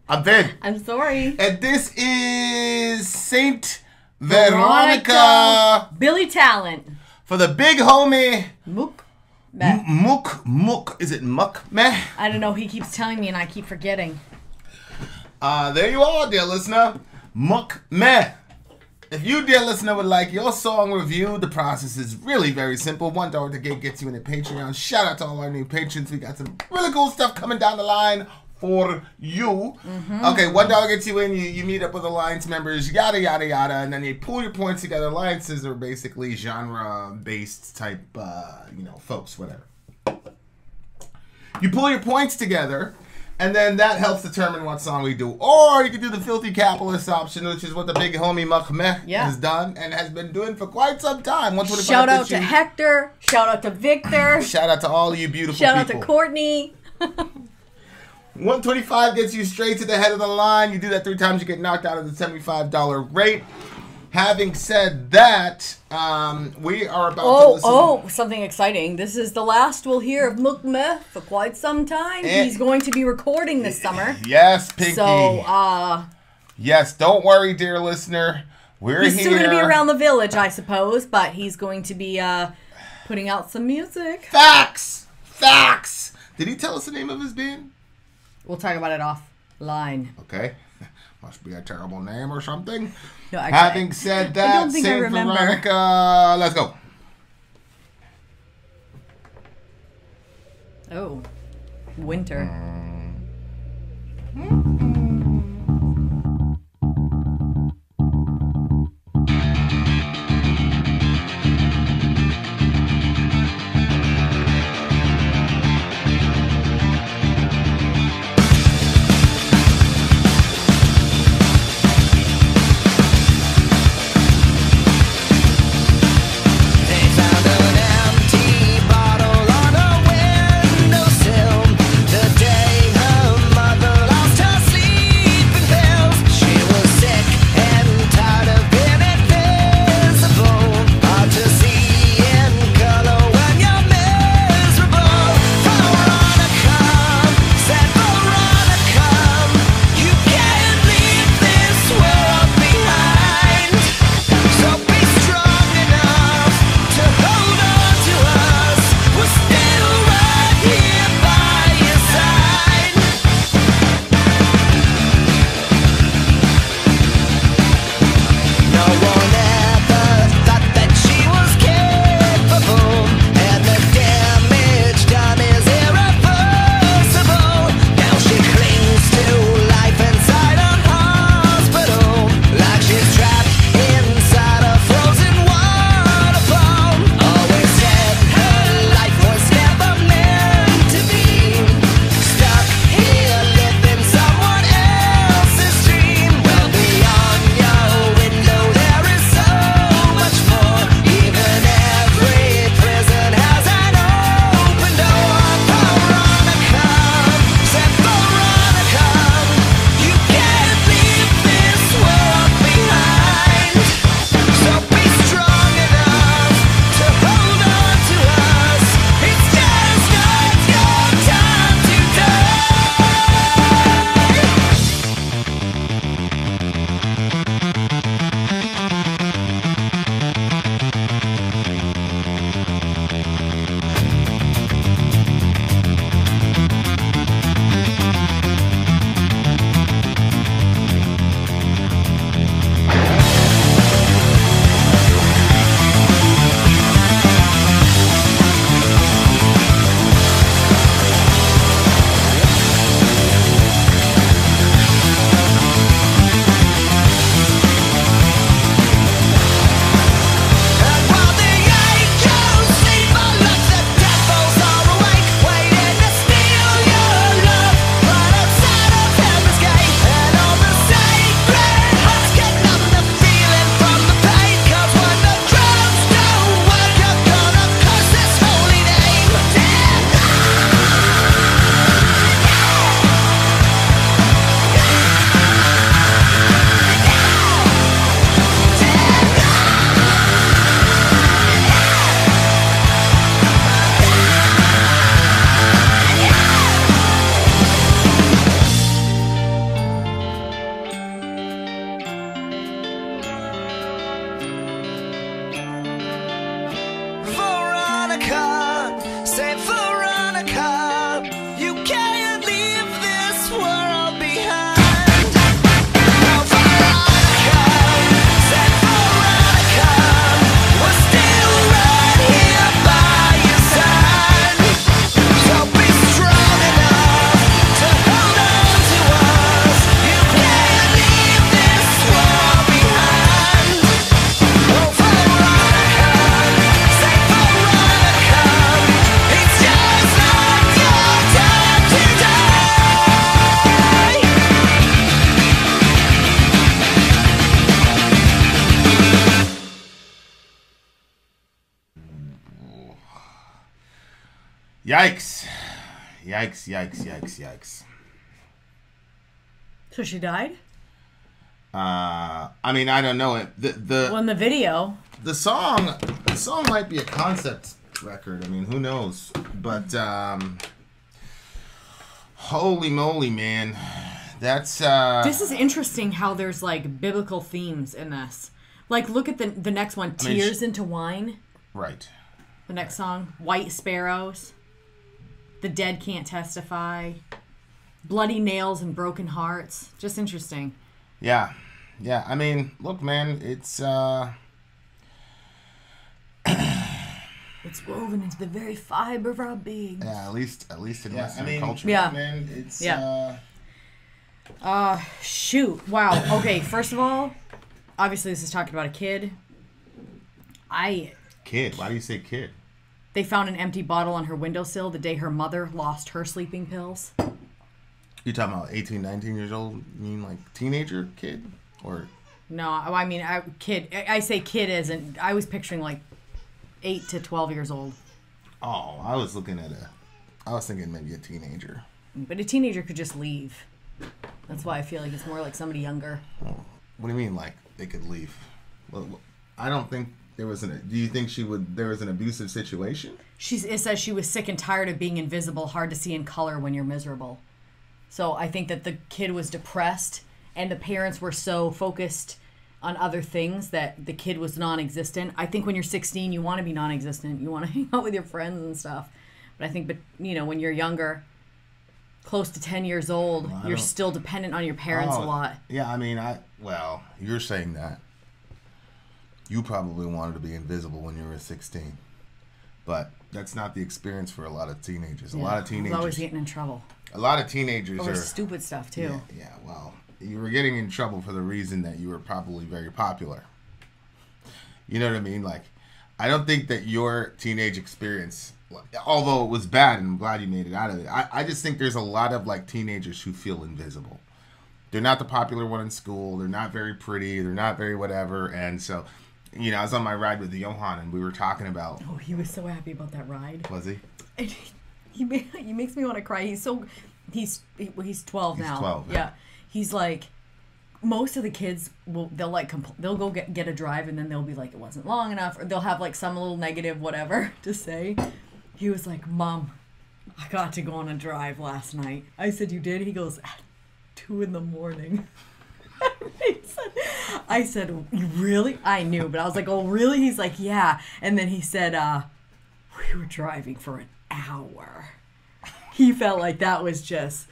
I'm Vin. I'm Sori. And this is Saint Veronika. Billy Talent. For the big homie. Muk Meh. Muk. Is it Muk Meh? I don't know. He keeps telling me and I keep forgetting. There you are, dear listener. Muk Meh. If you, dear listener, would like your song reviewed, the process is really very simple. $1 to gets you in the Patreon. Shout out to all our new patrons. We got some really cool stuff coming down the line for you. Okay, $1 gets you in. You meet up with Alliance members, yada, yada, yada. And then you pull your points together. Alliances are basically genre-based type, folks, whatever. You pull your points together. And then that helps determine what song we do. Or you can do the filthy capitalist option, which is what the big homie Muk Meh has done and has been doing for quite some time. Shout out to Hector. Shout out to Victor. Shout out to all of you beautiful people. Shout out to Courtney. 125 gets you straight to the head of the line. You do that 3 times, you get knocked out of the $75 rate. Having said that, we are about to listen. Oh, something exciting. This is the last we'll hear of Muk Meh for quite some time. He's going to be recording this summer. Yes, Pinky. So, yes, don't worry, dear listener. He's still going to be around the village, I suppose, but he's going to be putting out some music. Facts! Facts! Did he tell us the name of his band? We'll talk about it offline. Okay. Must be a terrible name or something. No, Having said that, I don't think Saint Veronika, let's go. Oh, winter. The day her mother lost her Yikes. Yikes. So she died? I mean, I don't know it. Well, in the video, the song might be a concept record. I mean, who knows? But holy moly, man, that's this is interesting. How there's like biblical themes in this. Like, look at the next one, Tears into Wine. Right. The next song, White Sparrows. The Dead Can't Testify. Bloody Nails and Broken Hearts. Just interesting. Yeah. I mean, look, man, it's it's woven into the very fiber of our beings. Yeah, at least in Western culture. Yeah, man, it's shoot, wow. Okay, first of all, obviously this is talking about a kid. Kid? Why do you say kid? They found an empty bottle on her windowsill the day her mother lost her sleeping pills. You talking about 18, 19 years old? You mean like teenager kid? Or no, I mean kid. I say kid as in I was picturing like 8 to 12 years old. Oh, I was thinking maybe a teenager. But a teenager could just leave. That's why I feel like it's more like somebody younger. Oh, what do you mean like they could leave? Well, I don't think there was do you think there was an abusive situation? It says she was sick and tired of being invisible, hard to see in color when you're miserable. So I think that the kid was depressed and the parents were so focused on other things that the kid was non-existent. I think when you're 16, you want to be non-existent. You want to hang out with your friends and stuff. But I think, when you're younger, close to 10 years old, you're still dependent on your parents a lot. Yeah, I mean, you're saying that. You probably wanted to be invisible when you were 16. But that's not the experience for a lot of teenagers. Yeah, a lot of teenagers... I was always getting in trouble. A lot of teenagers Over stupid stuff, too. Yeah, well, you were getting in trouble for the reason that you were probably very popular. You know what I mean? Like, I don't think that your teenage experience, although it was bad, and I'm glad you made it out of it, I just think there's a lot of, like, teenagers who feel invisible. They're not the popular one in school. They're not very pretty. They're not very whatever. And so, I was on my ride with Johan, and we were talking about... Oh, he was so happy about that ride. Was he? And he makes me want to cry. He's 12 now. He's 12. Yeah. He's like, most of the kids they'll go get a drive and then they'll be like, it wasn't long enough, or they'll have like some little negative whatever to say. He was like, Mom, I got to go on a drive last night. I said, you did? He goes, at 2 a.m. I said, really? I knew, but I was like, oh, really? He's like, yeah. And then he said, we were driving for an hour. He felt like that was just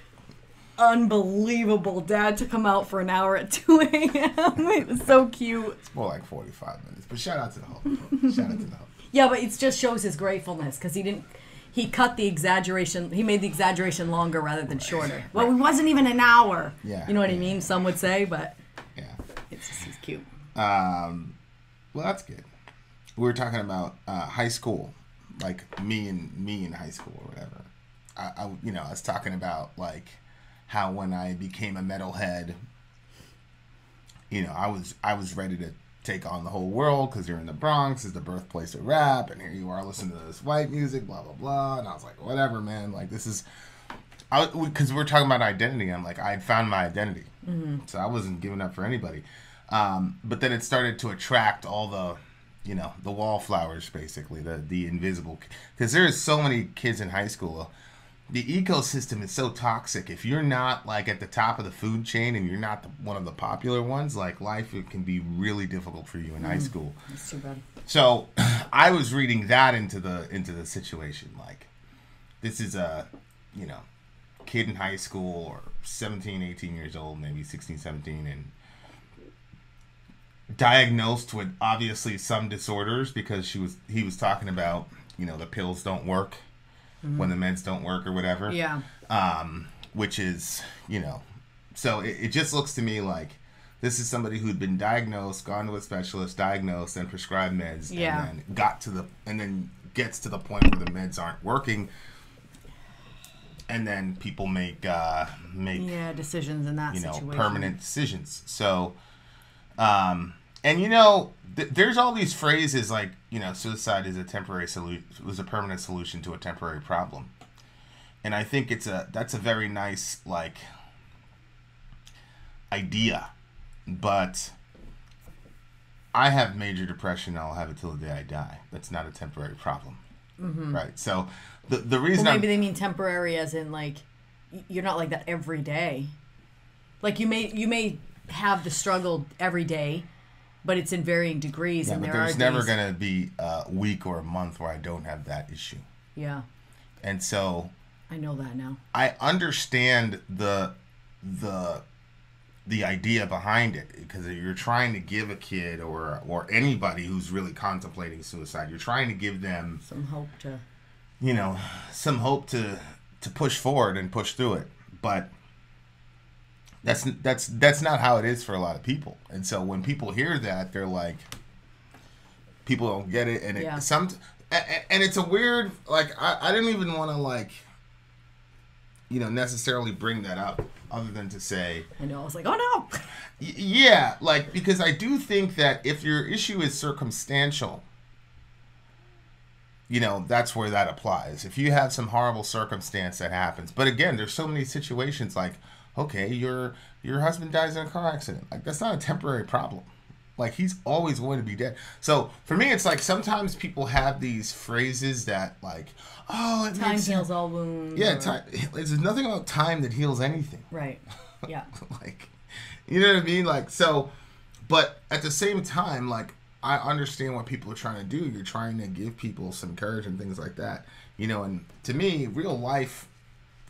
unbelievable. Dad took him out for an hour at 2 a.m. It was so cute. It's more like 45 minutes, but shout out to the home. Yeah, but it just shows his gratefulness because he cut the exaggeration. He made the exaggeration longer rather than shorter. Well, it wasn't even an hour. Yeah. You know what I mean? Some would say, but yeah, it's cute. Well, that's good. We were talking about high school, like me in high school or whatever. I was talking about like how when I became a metalhead, I was ready to take on the whole world because you're in the Bronx, is the birthplace of rap, and here you are listening to this white music, blah blah blah. And I was like, whatever, man. Like this is, because we're talking about identity. I'm like, I had found my identity, so I wasn't giving up for anybody. But then it started to attract all the, the wallflowers, basically, the invisible, because there's so many kids in high school. The ecosystem is so toxic. If you're not like at the top of the food chain and you're not one of the popular ones, like life, it can be really difficult for you in high school. That's too bad. So I was reading that into the situation. Like this is a, kid in high school or 17, 18 years old, maybe 16, 17, and diagnosed with obviously some disorders because he was talking about, the pills don't work. When the meds don't work or whatever. Yeah. Which is, so it just looks to me like this is somebody who'd been diagnosed, gone to a specialist, diagnosed, and prescribed meds, and then gets to the point where the meds aren't working, and then people make decisions in that situation. Permanent decisions. So, and And you know, there's all these phrases like, you know, suicide is a temporary solution, was a permanent solution to a temporary problem. And I think that's a very nice like idea. But I have major depression. I'll have it till the day I die. That's not a temporary problem, right? So the reason maybe they mean temporary as in like you're not like that every day. Like you may have the struggle every day, but it's in varying degrees. Yeah, and but there's never going to be a week or a month where I don't have that issue. Yeah. And so I know that now. I understand the idea behind it, because you're trying to give a kid or anybody who's really contemplating suicide, you're trying to give them some hope to, you know, some hope to push forward and push through it. But that's not how it is for a lot of people. And so when people hear that, they're like, people don't get it, and and it's a weird, like, I didn't even want to, like, you know, necessarily bring that up, other than to say, I know, I was like, oh no. Yeah, like, because I do think that if your issue is circumstantial, you know, that's where that applies. If you have some horrible circumstance that happens, but again, there's so many situations like, okay, your husband dies in a car accident. Like, that's not a temporary problem. Like, he's always going to be dead. So for me, it's like sometimes people have these phrases that, like, oh, it time makes heals all wounds. Yeah, time. There's nothing about time that heals anything. Right. Yeah. Like, you know what I mean? Like, so, but at the same time, like, I understand what people are trying to do. You're trying to give people some courage and things like that. You know, and to me, real life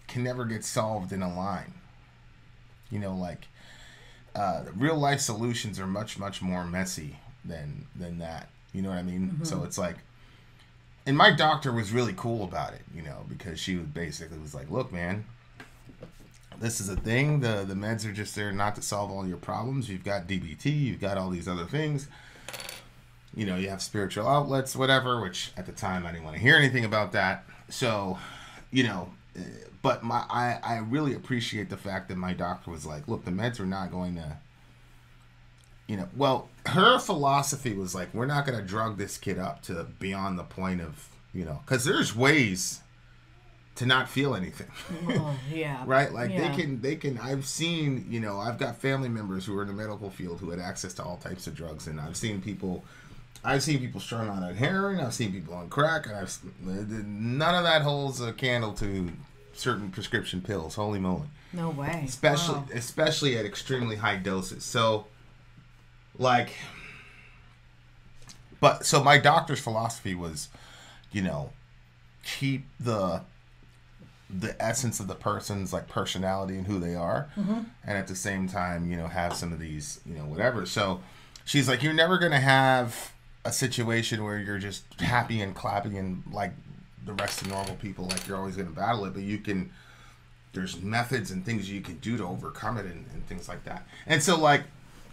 can never get solved in a line. You know, like, real life solutions are much, much more messy than that. You know what I mean? Mm-hmm. So it's like, and my doctor was really cool about it, you know, because she was basically was like, look, man, this is a thing. The meds are just there not to solve all your problems. You've got DBT, you've got all these other things. You know, you have spiritual outlets, whatever, which at the time I didn't want to hear anything about that. So, you know, but I really appreciate the fact that my doctor was like, look, the meds are not going to, you know, well, her philosophy was like, we're not going to drug this kid up to beyond the point of, you know, because there's ways to not feel anything. Oh, yeah. Right? Like, yeah. they can, I've seen, you know, I've got family members who are in the medical field who had access to all types of drugs, and I've seen people strung out on heroin, I've seen people on crack, and none of that holds a candle to certain prescription pills. Holy moly. No way. Especially at extremely high doses. So, like, but so my doctor's philosophy was, you know, keep the essence of the person's, like, personality and who they are, mm-hmm. and at the same time, you know, have some of these, you know, whatever. So she's like, you're never going to have a situation where you're just happy and clappy and like the rest of normal people, like you're always going to battle it, but you can, there's methods and things you can do to overcome it and things like that. And so, like,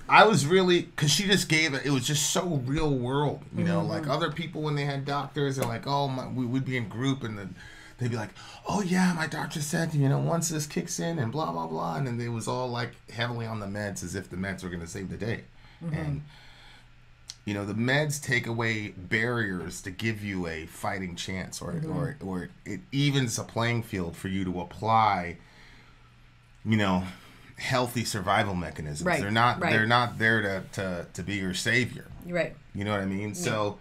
I was really, because she just gave it was just so real world, you know, mm-hmm. like other people when they had doctors, they're like, oh, we'd be in group and then they'd be like, oh yeah, my doctor said, you know, once this kicks in and blah, blah, blah. And then they was all like heavily on the meds as if the meds were going to save the day. Mm-hmm. And, you know, the meds take away barriers to give you a fighting chance, or mm-hmm. or it evens the playing field for you to apply, you know, healthy survival mechanisms. Right. They're not there to be your savior. Right. You know what I mean? Yeah. So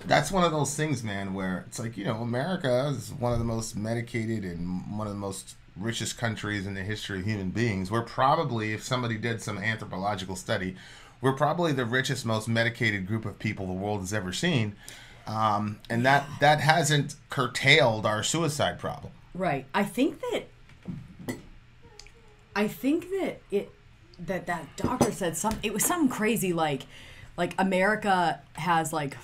that's one of those things, man, where it's like, you know, America is one of the most medicated and one of the most richest countries in the history of human beings. We're probably, if somebody did some anthropological study, we're probably the richest, most medicated group of people the world has ever seen, and that hasn't curtailed our suicide problem. Right. I think that that doctor said it was something crazy, like America has, like,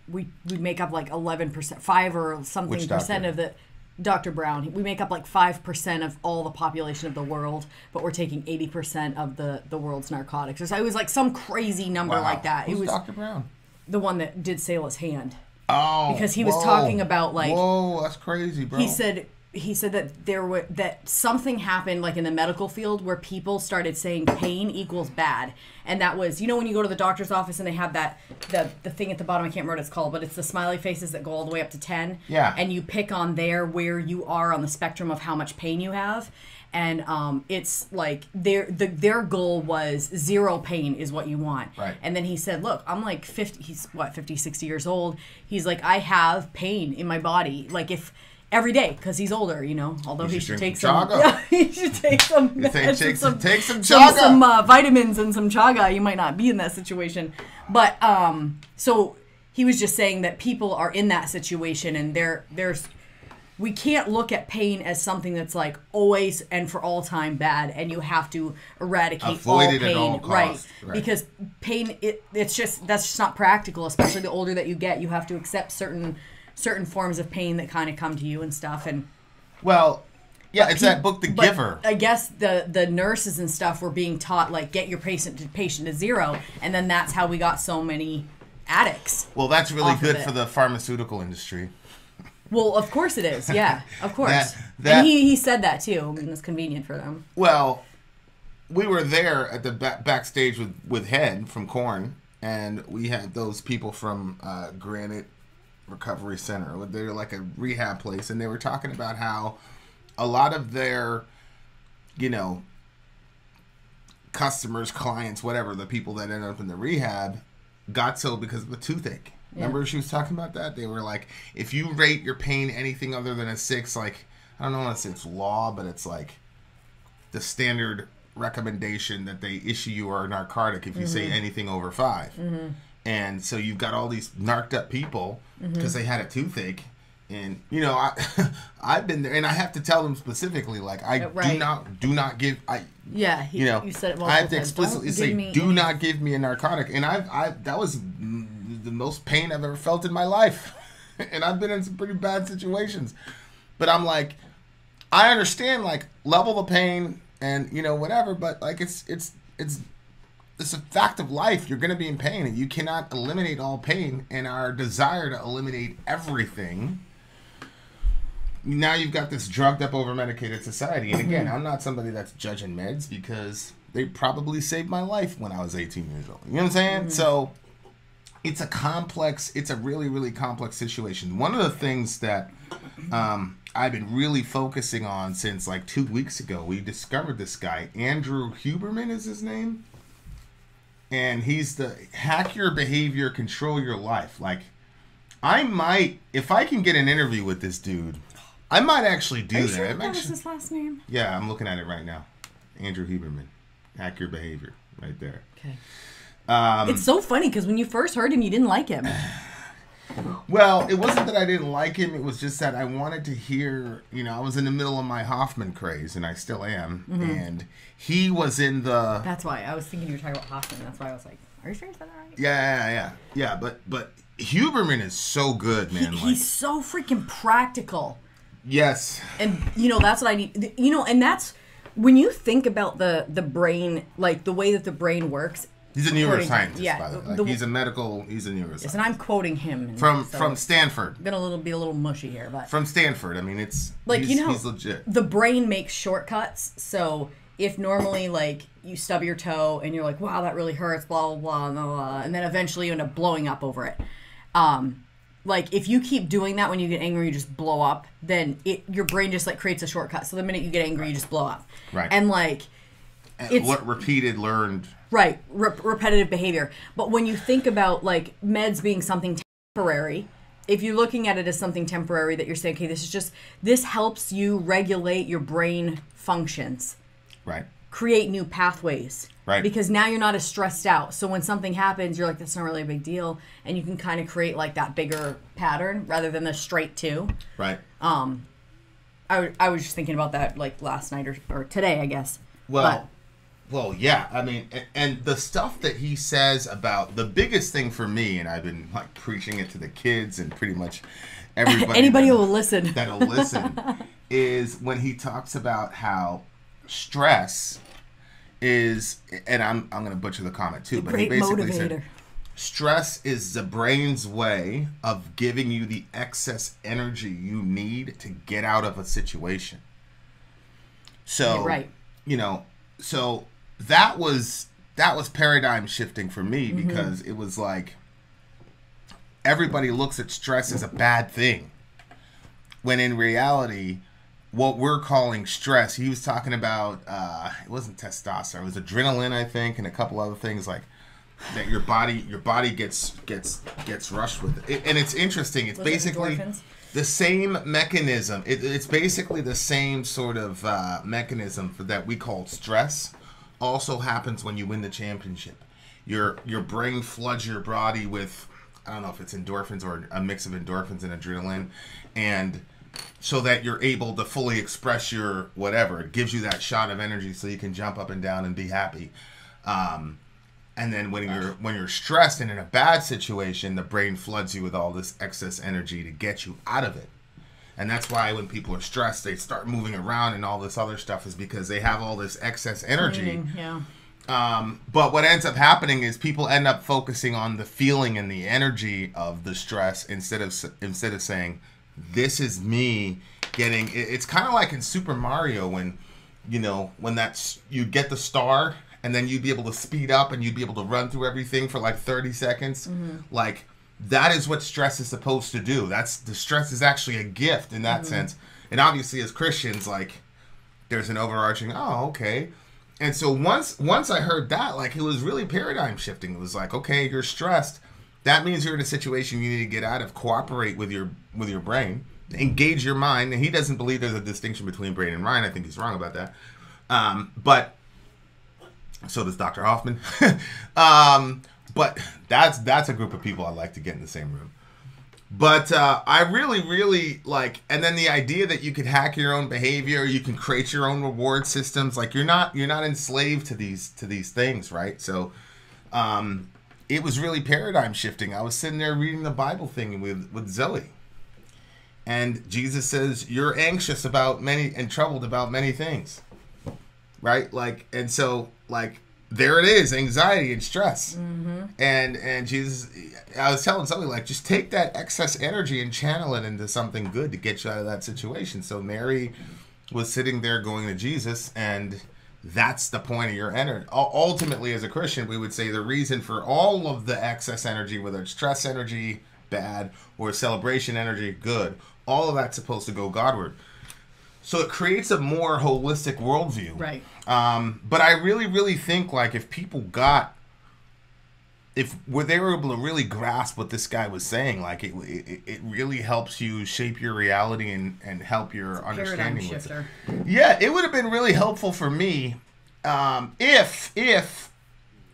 we make up like 11%, 5 or something percent of the. Dr. Brown, we make up like 5% of all the population of the world, but we're taking 80% of the world's narcotics. So it was like some crazy number like that. Who's it was Dr. Brown? The one that did Salah's hand. Oh, because he was talking about, like, whoa, that's crazy, bro. He said he said that that something happened like in the medical field where people started saying pain equals bad, and that was, you know, when you go to the doctor's office and they have that the thing at the bottom, I can't remember what it's called, but it's the smiley faces that go all the way up to 10. Yeah. And you pick on there where you are on the spectrum of how much pain you have. And it's like their goal was 0 pain is what you want. Right. And then he said, look, I'm like 50, he's what, 50, 60 years old. He's like, I have pain in my body. Like if every day, because he's older, you know, although he should take some, chaga. he should take some, take some chaga. some vitamins and some chaga. You might not be in that situation. But so he was just saying that people are in that situation, and there's we can't look at pain as something that's like always and for all time bad, and you have to eradicate Avoid all it pain, at all costs. right? Because pain, that's just not practical. Especially the older that you get, you have to accept certain forms of pain that kind of come to you and stuff. And well, yeah, it's that book, The Giver. I guess the nurses and stuff were being taught like get your patient to 0, and then that's how we got so many addicts. Well, that's really good for the pharmaceutical industry. Well, of course it is. Yeah, of course. that and he said that too. I mean, it's convenient for them. Well, we were there at the backstage with Head from Korn, and we had those people from Granite Recovery Center. They're like a rehab place, and they were talking about how a lot of their, you know, customers, clients, whatever, the people that ended up in the rehab got so because of a toothache. Yeah. Remember she was talking about that? They were like, if you rate your pain anything other than a 6, like, I don't know unless it's law, but it's like the standard recommendation that they issue you are a narcotic if you say anything over 5. Mm-hmm. And so you've got all these narked up people because they had a toothache. And, you know, I've been there, and I have to tell them specifically, like, I do not give, you said it I have to explicitly say, do not give me a narcotic. And that was the most pain I've ever felt in my life. And I've been in some pretty bad situations. But I'm like, I understand, like, level the pain and, you know, whatever, but, like, it's a fact of life. You're going to be in pain, and you cannot eliminate all pain. And our desire to eliminate everything, now you've got this drugged up, over-medicated society. And again, I'm not somebody that's judging meds because they probably saved my life when I was 18 years old. You know what I'm saying? So it's a really, really complex situation. One of the things that I've been really focusing on since like 2 weeks ago, we discovered this guy, Andrew Huberman is his name. And he's the Hack Your Behavior, Control Your Life. Like, I might, if I can get an interview with this dude, I might actually do that. Sure that was his last name? Yeah, I'm looking at it right now. Andrew Huberman. Hack Your Behavior. Right there. Okay. It's so funny because when you first heard him, you didn't like him. Well, it wasn't that I didn't like him. It was just that I wanted to hear, you know, I was in the middle of my Hoffman craze, and I still am. And he was in the... That's why. I was thinking you were talking about Hoffman. That's why I was like, are you sure you said that right? Yeah, but Huberman is so good, man. He's so freaking practical. Yes. And, you know, that's what I need. You know, and that's... When you think about the brain, like the way that the brain works... He's a neuroscientist, by the way. Like, he's a neuroscientist. Yes, and I'm quoting him. From Stanford. I'm going to be a little mushy here, but... From Stanford. I mean, it's... Like, he's legit. The brain makes shortcuts, so if normally, like, you stub your toe and you're like, wow, that really hurts, blah, blah, blah, blah, blah, and then eventually you end up blowing up over it. Like, if you keep doing that when you get angry, you just blow up, then your brain just, like, creates a shortcut. So the minute you get angry, you just blow up. Right. And, like... It's what repeated, learned... Right, repetitive behavior. But when you think about, like, meds being something temporary, if you're looking at it as something temporary that you're saying, okay, this helps you regulate your brain functions. Right. Create new pathways. Right. Because now you're not as stressed out. So when something happens, you're like, that's not really a big deal. And you can kind of create, like, that bigger pattern rather than the straight 2. Right. I was just thinking about that, like, last night or today, I guess. Well, yeah, I mean, and the stuff that he says about the biggest thing for me, and I've been like preaching it to the kids and pretty much everybody who will listen that'll listen, is when he talks about how stress is, and I'm going to butcher the comment too, but he basically said stress is the brain's way of giving you the excess energy you need to get out of a situation. So, You're right. You know, so that was paradigm shifting for me, because it was like everybody looks at stress as a bad thing, when in reality, what we're calling stress, he was talking about, it wasn't testosterone, it was adrenaline, I think, and a couple other things like that. Your body gets rushed with it. And it's interesting. It's basically the same mechanism. It's basically the same sort of mechanism that we call stress. Also happens when you win the championship. Your brain floods your body with, I don't know if it's endorphins or a mix of endorphins and adrenaline, and so that you're able to fully express your whatever. It gives you that shot of energy so you can jump up and down and be happy. And then when you're stressed and in a bad situation, the brain floods you with all this excess energy to get you out of it. And that's why when people are stressed, they start moving around and all this other stuff, is because they have all this excess energy. Yeah. But what ends up happening is people end up focusing on the feeling and the energy of the stress instead of saying, this is me getting. It's kind of like in Super Mario when you get the star and then you'd be able to speed up and you'd be able to run through everything for like 30 seconds. Like, that is what stress is supposed to do. The stress is actually a gift in that sense. And obviously as Christians, like, there's an overarching, oh, okay. And so once I heard that, like, it was really paradigm shifting. It was like, okay, you're stressed. That means you're in a situation you need to get out of. Cooperate with your brain. Engage your mind. And he doesn't believe there's a distinction between brain and mind. I think he's wrong about that. But so does Dr. Hoffman. But that's a group of people I'd like to get in the same room. But I really, really like, and then the idea that you could hack your own behavior, you can create your own reward systems. Like, you're not enslaved to these things, right? So it was really paradigm shifting. I was sitting there reading the Bible thing with Zoe, and Jesus says, you're anxious about many and troubled about many things, right? Like, and so like, there it is, anxiety and stress. And Jesus, I was telling Zoe, like, just take that excess energy and channel it into something good to get you out of that situation. So Mary was sitting there going to Jesus, and that's the point of your energy. Ultimately, as a Christian, we would say the reason for all of the excess energy, whether it's stress energy, bad, or celebration energy, good, all of that's supposed to go Godward. So it creates a more holistic worldview. Right. But I really, really think, like, if people they were able to really grasp what this guy was saying, like, it really helps you shape your reality and help your understanding with it. Yeah, it would have been really helpful for me if I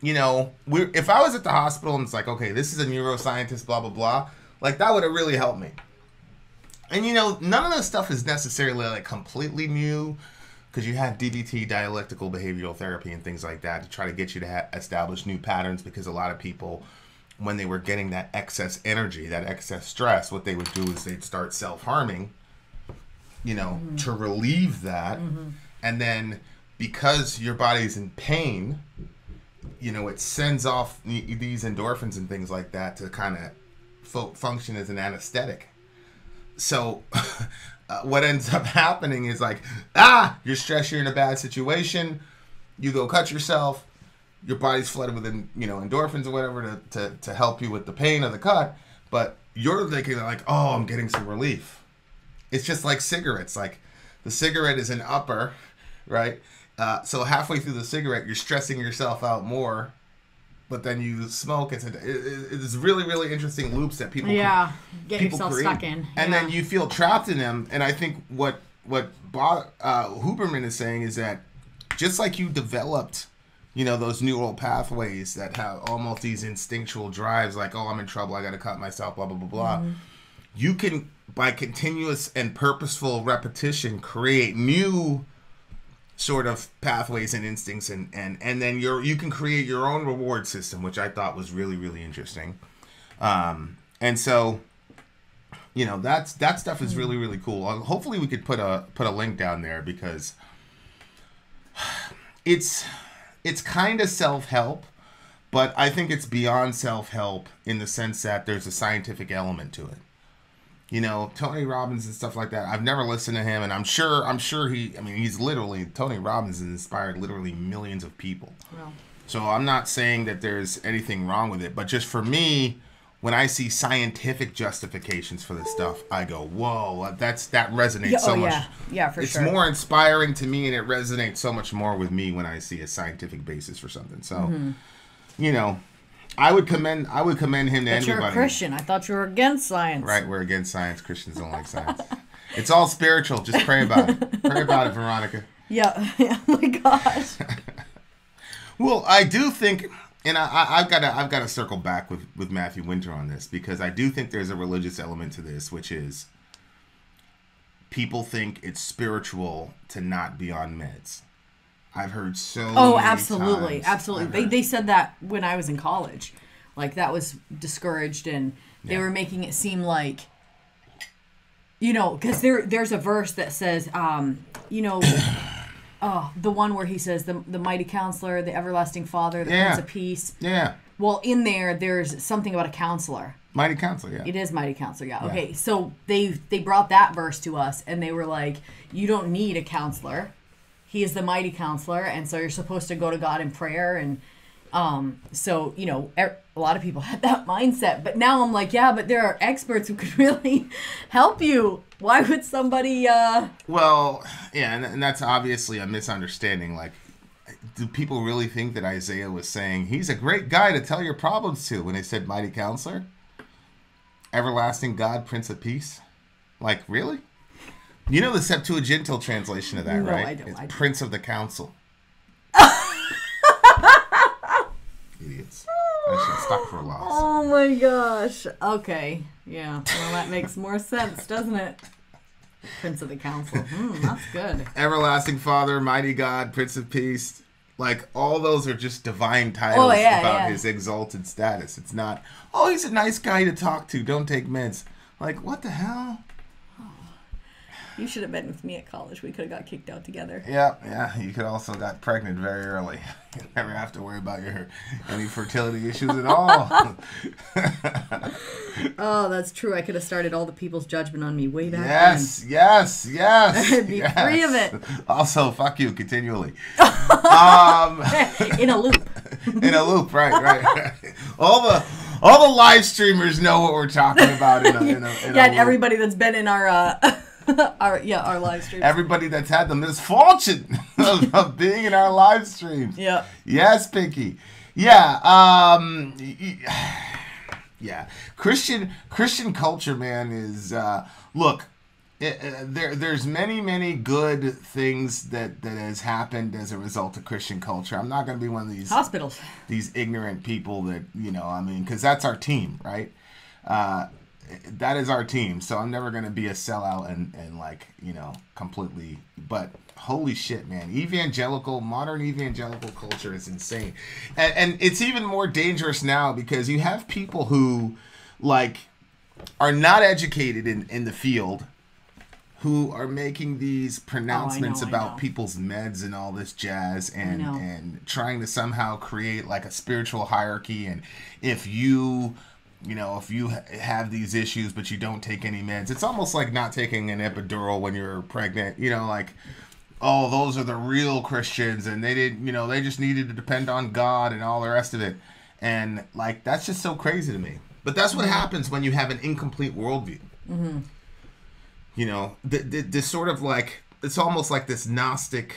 was at the hospital and it's like, okay, this is a neuroscientist, blah, blah, blah, like, that would have really helped me. And, none of this stuff is necessarily, like, completely new, because you had DBT, dialectical behavioral therapy, and things like that to try to get you to establish new patterns, because a lot of people, when they were getting that excess energy, that excess stress, what they would do is they'd start self-harming, to relieve that. And then because your body's in pain, it sends off these endorphins and things like that to kind of function as an anesthetic. So what ends up happening is, like, you're stressed, you're in a bad situation, you go cut yourself, your body's flooded with endorphins or whatever to help you with the pain of the cut, but you're thinking, like, oh, I'm getting some relief. It's just like cigarettes. Like, the cigarette is an upper, right? So halfway through the cigarette, you're stressing yourself out more, but then you smoke. It's really, really interesting loops that people get yourself create. Stuck in, and then you feel trapped in them. And I think what Huberman is saying is that just like you developed, those neural pathways that have almost these instinctual drives, like, oh, I'm in trouble, I got to cut myself, blah blah blah blah. You can, by continuous and purposeful repetition, create new sort of pathways and instincts, and then you can create your own reward system, which I thought was really, really interesting. And so, that stuff is really, really cool. Hopefully we could put a link down there, because it's kind of self-help, But I think it's beyond self-help in the sense that there's a scientific element to it. You know, Tony Robbins and stuff like that. I've never listened to him, and I'm sure he's literally, Tony Robbins has inspired literally millions of people. Well. So I'm not saying that there's anything wrong with it, but just for me, when I see scientific justifications for this stuff, I go, whoa, that resonates so much. Yeah, for sure. It's more inspiring to me, and it resonates so much more with me when I see a scientific basis for something. So, you know, I would commend him to anybody. You're a Christian. I thought you were against science. Right, we're against science. Christians don't like science. It's all spiritual. Just pray about it. Pray about it, Veronika. Yeah. Oh my gosh. Well, I do think, and I've got to circle back with Matthew Winter on this, because I do think there's a religious element to this, which is people think it's spiritual to not be on meds. I've heard so many absolutely. times. Absolutely. They said that when I was in college. Like, that was discouraged, and they were making it seem like, you know, because there's a verse that says, you know, the one where he says, the mighty counselor, the everlasting Father, the Prince of Peace. Yeah. Well, in there's something about a counselor. Mighty counselor, yeah. It is mighty counselor, yeah. Okay, so they brought that verse to us, and they were like, you don't need a counselor. He is the mighty counselor, and so you're supposed to go to God in prayer. And so, you know, a lot of people had that mindset. But now I'm like, yeah, but there are experts who could really help you. Why would somebody... Well, yeah, and that's obviously a misunderstanding. Like, do people really think that Isaiah was saying, he's a great guy to tell your problems to, when they said mighty counselor? Everlasting God, Prince of Peace? Like, really? You know the Septuagintal translation of that, no, right? I don't. It's Prince of the Council. Idiots. I should stuck for a loss. Oh my gosh. Okay. Yeah. Well, that makes more sense, doesn't it? Prince of the Council. That's good. Everlasting Father, Mighty God, Prince of Peace. Like, all those are just divine titles about his exalted status. It's not, oh, he's a nice guy to talk to. Don't take meds. Like, what the hell? You should have been with me at college. We could have got kicked out together. Yeah. You could also got pregnant very early. You never have to worry about any fertility issues at all. Oh, that's true. I could have started all the people's judgment on me way back then. Yes. I'd be free of it. Also, fuck you continually. In a loop. In a loop, right. All the live streamers know what we're talking about. In a and everybody that's been in our live streams. Everybody that's had the misfortune of being in our live streams. Yeah. Yes, Pinky. Yeah. Yeah. Christian culture, man, is look. There's many good things that has happened as a result of Christian culture. I'm not going to be one of these hospitals, these ignorant people that, you know, I mean, because that's our team, right? That is our team, so I'm never going to be a sellout and like, you know, completely. But holy shit, man, modern evangelical culture is insane, and it's even more dangerous now because you have people who like are not educated in the field, who are making these pronouncements about people's meds and all this jazz, and trying to somehow create like a spiritual hierarchy, and if you have these issues but you don't take any meds, it's almost like not taking an epidural when you're pregnant, you know, like, oh, those are the real Christians, and they didn't, you know, they just needed to depend on God and all the rest of it. And like, that's just so crazy to me. But that's what happens when you have an incomplete worldview. Mm-hmm. You know, this sort of like, it's almost like this Gnostic,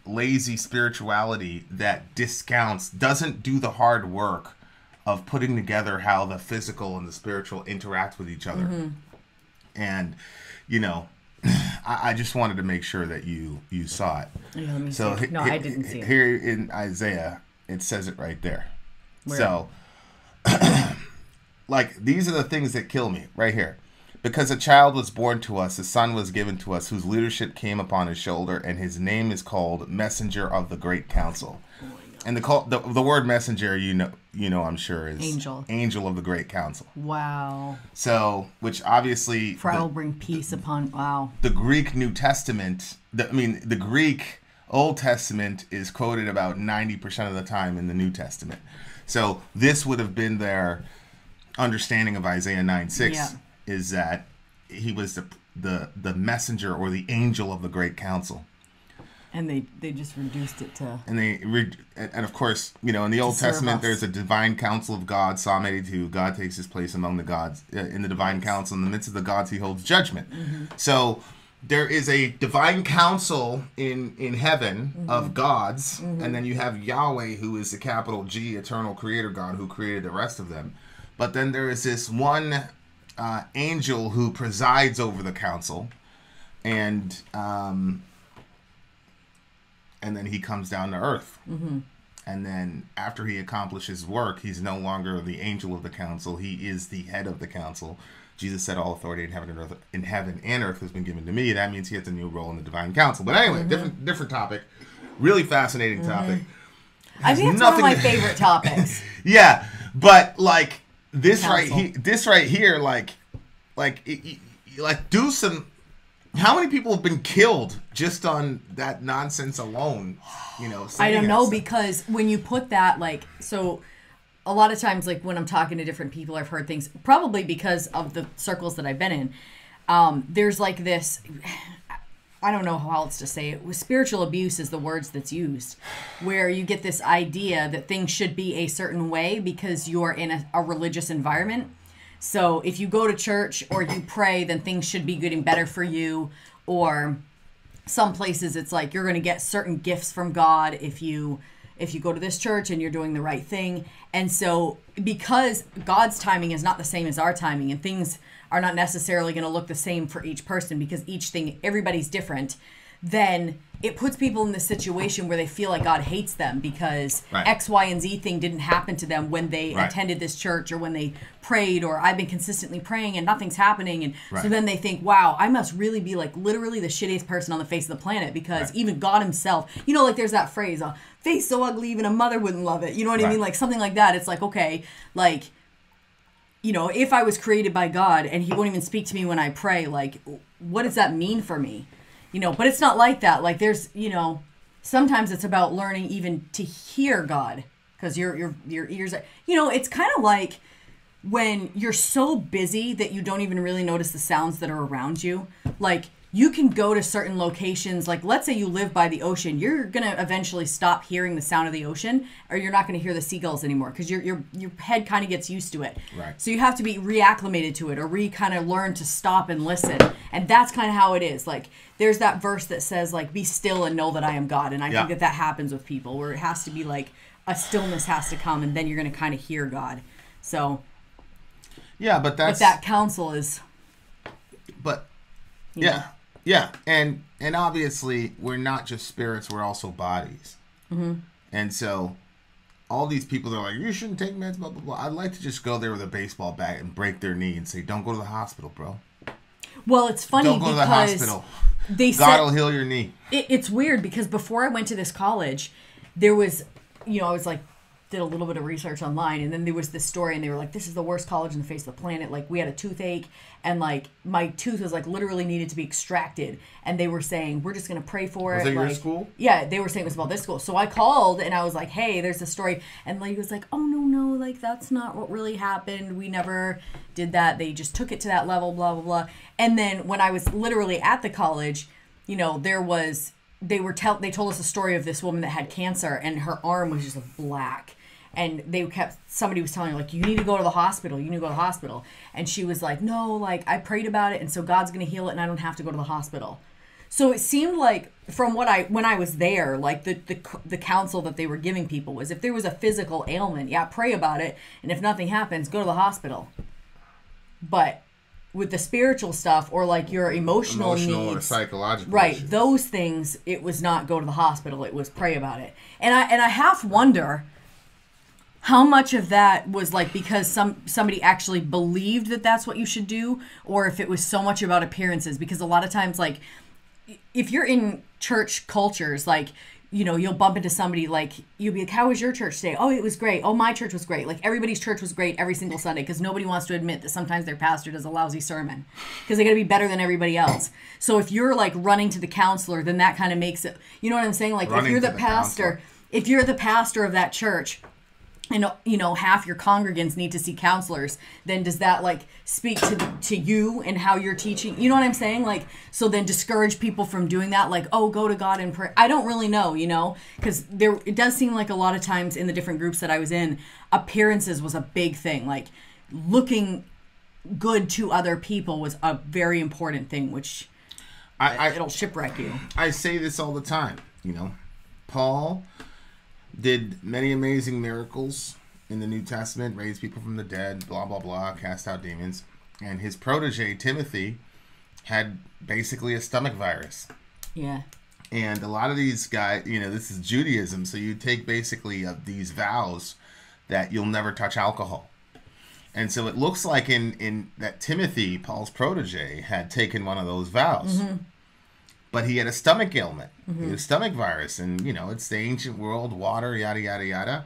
lazy spirituality that doesn't do the hard work of putting together how the physical and the spiritual interact with each other. Mm-hmm. And, you know, I just wanted to make sure that you saw it. Yeah, let me see. No, I didn't see it. Here in Isaiah, it says it right there. Where? So, like, these are the things that kill me right here. Because a child was born to us, a son was given to us, whose leadership came upon his shoulder, and his name is called Messenger of the Great Counsel. And the word messenger, you know, I'm sure is angel of the Great Counsel. Wow. So, which obviously, for I will bring peace upon. Wow. The Greek New Testament. The Greek Old Testament is quoted about 90% of the time in the New Testament. So this would have been their understanding of Isaiah 9:6, Yeah. is that he was the messenger or the angel of the great council. And they just reduced it to... And of course, in the Old Testament, there's a divine council of God, Psalm 82. God takes his place among the gods. In the divine council, in the midst of the gods, he holds judgment. Mm-hmm. So there is a divine council in heaven of gods, and then you have Yahweh, who is the capital G, eternal creator God, who created the rest of them. But then there is this one angel who presides over the council, and then he comes down to earth. Mm-hmm. And then after he accomplishes work, he's no longer the angel of the council. He is the head of the council. Jesus said, all authority in heaven and earth has been given to me. That means he has a new role in the divine council. But anyway, different topic. Really fascinating topic. I think it's one of my favorite topics. Yeah, but like this right here, like do some. How many people have been killed just on that nonsense alone? I don't know, because when you put that, like, so a lot of times, like when I'm talking to different people, I've heard things, probably because of the circles that I've been in. There's like this, I don't know how else to say it. Spiritual abuse is the words that's used, where you get this idea that things should be a certain way because you're in a religious environment. So if you go to church or you pray, then things should be getting better for you. Or some places it's like you're going to get certain gifts from God if you go to this church and you're doing the right thing. And so because God's timing is not the same as our timing, and things are not necessarily going to look the same for each person because everybody's different, then it puts people in this situation where they feel like God hates them because X, Y, and Z thing didn't happen to them when they attended this church or when they prayed, or I've been consistently praying and nothing's happening. And so then they think, wow, I must really be like literally the shittiest person on the face of the planet because even God himself, like there's that phrase, a face so ugly even a mother wouldn't love it. You know what I mean? Like something like that. It's like, okay, like, if I was created by God and he won't even speak to me when I pray, like, what does that mean for me? But it's not like that. Like there's, sometimes it's about learning even to hear God, because your ears are, it's kind of like when you're so busy that you don't even really notice the sounds that are around you. Like you can go to certain locations, like let's say you live by the ocean, you're going to eventually stop hearing the sound of the ocean, or you're not going to hear the seagulls anymore because your head kind of gets used to it. Right. So you have to be reacclimated to it, or kind of learn to stop and listen. And that's kind of how it is. Like there's that verse that says like, be still and know that I am God. And I think that happens with people, where it has to be like a stillness has to come, and then you're going to kind of hear God. So yeah, but that counsel is, but yeah, and obviously we're not just spirits, we're also bodies. Mm-hmm. And so all these people that are like, you shouldn't take meds, blah, blah, blah. I'd like to just go there with a baseball bat and break their knee and say, don't go to the hospital, bro. Well, it's funny because... Don't go to the hospital. God will heal your knee. It's weird because before I went to this college, there was, I was like, did a little bit of research online, and then there was this story, and they were like, this is the worst college in the face of the planet. Like, we had a toothache, and like my tooth was like literally needed to be extracted, and they were saying, we're just gonna pray for it. Was that like, your school? Yeah, they were saying it was about this school. So I called and I was like, hey, there's a story, and like, he was like, oh no, like that's not what really happened. We never did that. They just took it to that level, blah blah blah. And then when I was literally at the college, there was they told us a story of this woman that had cancer, and her arm was just black. And somebody was telling her, like, you need to go to the hospital. You need to go to the hospital. And she was like, no, like, I prayed about it, and so God's going to heal it, and I don't have to go to the hospital. So it seemed like, from when I was there, like, the counsel that they were giving people was, if there was a physical ailment, pray about it, and if nothing happens, go to the hospital. But with the spiritual stuff, or, like, your emotional needs, or psychological issues. Those things, it was not go to the hospital. It was pray about it. And I half wonder... how much of that was like because somebody actually believed that that's what you should do, or if it was so much about appearances. Because a lot of times, like, if you're in church cultures, like, you'll bump into somebody, like, you'll be like, how was your church today? Oh, it was great. Oh, my church was great. Like, everybody's church was great every single Sunday, because nobody wants to admit that sometimes their pastor does a lousy sermon, because they got to be better than everybody else. So if you're, like, running to the counselor, then that kind of makes it, you know what I'm saying? Like, if you're the pastor, if you're the pastor of that church, and half your congregants need to see counselors, then does that, like, speak to you and how you're teaching? You know what I'm saying? Like, so then discourage people from doing that, like, oh, go to God in prayer. I don't really know, because it does seem like a lot of times in the different groups that I was in, appearances was a big thing. Like, looking good to other people was a very important thing, which it'll shipwreck you. I say this all the time, Paul did many amazing miracles in the New Testament, raised people from the dead, blah, blah, blah, cast out demons. And his protege, Timothy, had basically a stomach virus. Yeah. And a lot of these guys, this is Judaism, so you take basically these vows that you'll never touch alcohol. And so it looks like in that Timothy, Paul's protege, had taken one of those vows. Mm-hmm. But he had a stomach ailment. Mm-hmm. He had a stomach virus. And, it's the ancient world, water, yada, yada, yada.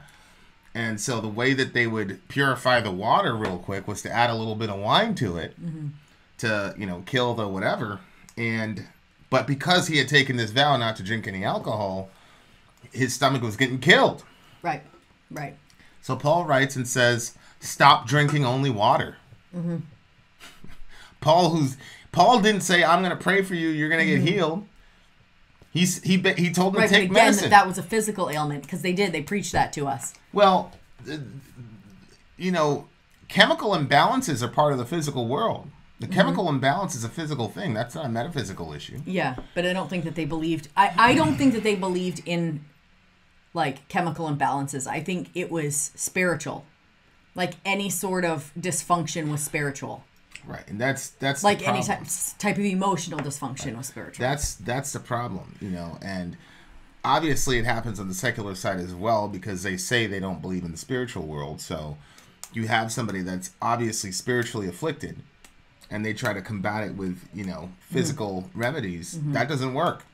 And so the way that they would purify the water real quick was to add a little bit of wine to it to, kill the whatever. But because he had taken this vow not to drink any alcohol, his stomach was getting killed. Right. So Paul writes and says, stop drinking only water. Mm-hmm. Paul didn't say, I'm going to pray for you, you're going to get healed. He told them to take medicine. That was a physical ailment, because they preached that to us. Well, chemical imbalances are part of the physical world. The chemical imbalance is a physical thing. That's not a metaphysical issue. Yeah, but I don't think that they believed. I don't think that they believed in, like, chemical imbalances. I think it was spiritual. Like, any sort of dysfunction was spiritual. Right, and that's like the any type of emotional dysfunction was spiritual. That's the problem, and obviously it happens on the secular side as well, because they say they don't believe in the spiritual world. So you have somebody that's obviously spiritually afflicted, and they try to combat it with physical remedies. Mm-hmm. That doesn't work.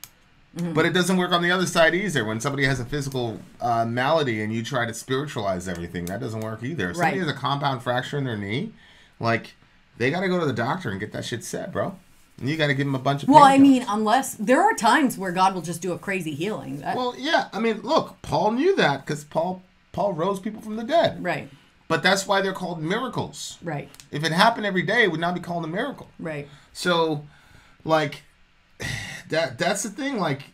Mm-hmm. But it doesn't work on the other side either. When somebody has a physical malady and you try to spiritualize everything, that doesn't work either. If somebody has a compound fracture in their knee, like, they got to go to the doctor and get that shit set, bro. And you got to give them a bunch of Well, I mean, unless... There are times where God will just do a crazy healing. Well, yeah. I mean, look, Paul knew that, because Paul rose people from the dead. Right. But that's why they're called miracles. Right. If it happened every day, it would not be called a miracle. Right. So, like, that's the thing. Like,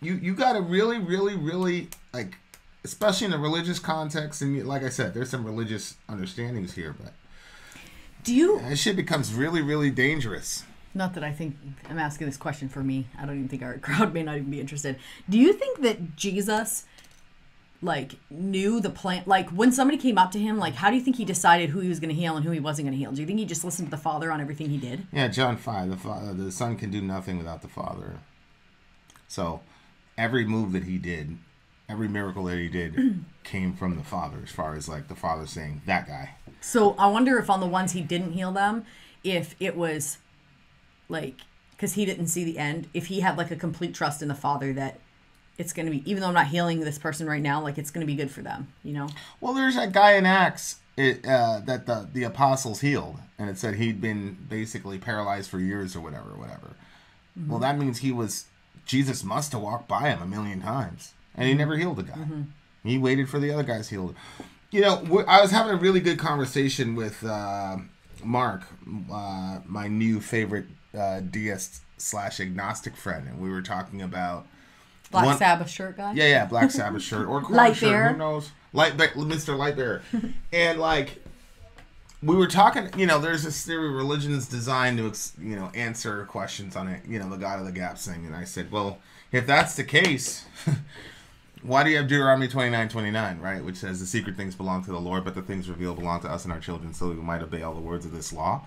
you got to really, really, really, like, especially in a religious context, and like I said, there's some religious understandings here, but... That shit becomes really, really dangerous. Not that I think I'm asking this question for me. I don't even think our crowd may not even be interested. Do you think that Jesus, like, knew the plan? Like, when somebody came up to him, like, how do you think he decided who he was going to heal and who he wasn't going to heal? Do you think he just listened to the Father on everything he did? Yeah, John 5, the Son can do nothing without the Father. So, every move that he did, every miracle that he did came from the Father, as far as, like, the Father saying, that guy. So I wonder if on the ones he didn't heal them, if it was, like, because he didn't see the end, if he had, like, a complete trust in the Father that it's going to be, even though I'm not healing this person right now, like, it's going to be good for them, Well, there's that guy in Acts that the apostles healed, and it said he'd been basically paralyzed for years or whatever. Mm-hmm. Well, that means Jesus must have walked by him a million times, and he never healed the guy. Mm-hmm. He waited for the other guys healed. I was having a really good conversation with Mark, my new favorite deist/agnostic friend, and we were talking about Black Sabbath shirt guy. Yeah, Black Sabbath shirt or Light shirt. Bearer. Who knows? Mr. Lightbearer, and like we were talking. There's this theory of religion's designed to answer questions on it. The God of the Gaps thing, and I said, well, if that's the case. Why do you have Deuteronomy 29:29, right? Which says the secret things belong to the Lord, but the things revealed belong to us and our children, so we might obey all the words of this law.